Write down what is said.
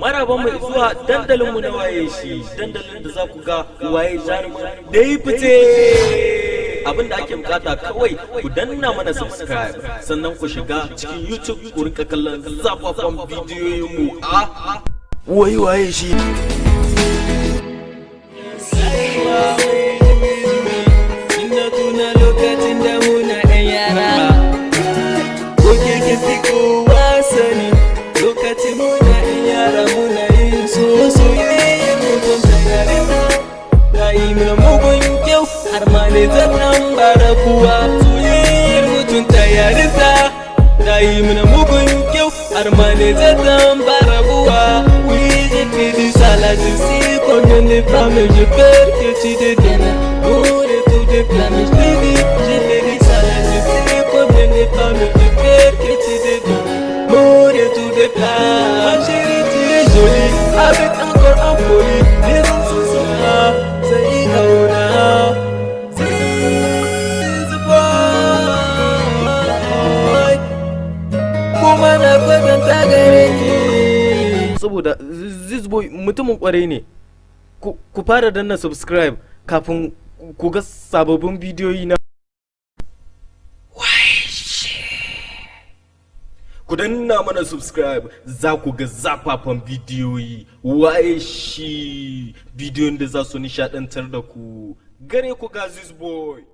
Maraban mai zuwa dandalinmu na waye shi, dandalin da za ku ga waye jarumin da yi fice. Abin da ake bukata kawai ku danna mana subscribe, sannan ku shiga cikin YouTube ku rinka kallon zafafan bidiyoyinmu a waye shi. Armani zannan barakuwa soyayyar mutunta yarinta rayi mana mugun kyau armani zannan barakuwa oui j'ai fait du salade si combien de femmes je perds que tu deviennes pour tout de flammes je te dis j'ai fait du salade si combien de femmes je perds que tu deviennes pour tout de flammes ma chérie tu es jolie avec encore un folie les enfants sont là c'est Aona. Saboda Zizboy mutumin kwarai ne, ku fara danna subscribe kafin ku ga sababbin bidiyoyi na. Ku danna mana subscribe za ku ga zafafan bidiyoyi waye shi bidiyon da za su nishadantar da ku. Gare ku ga Zizboy.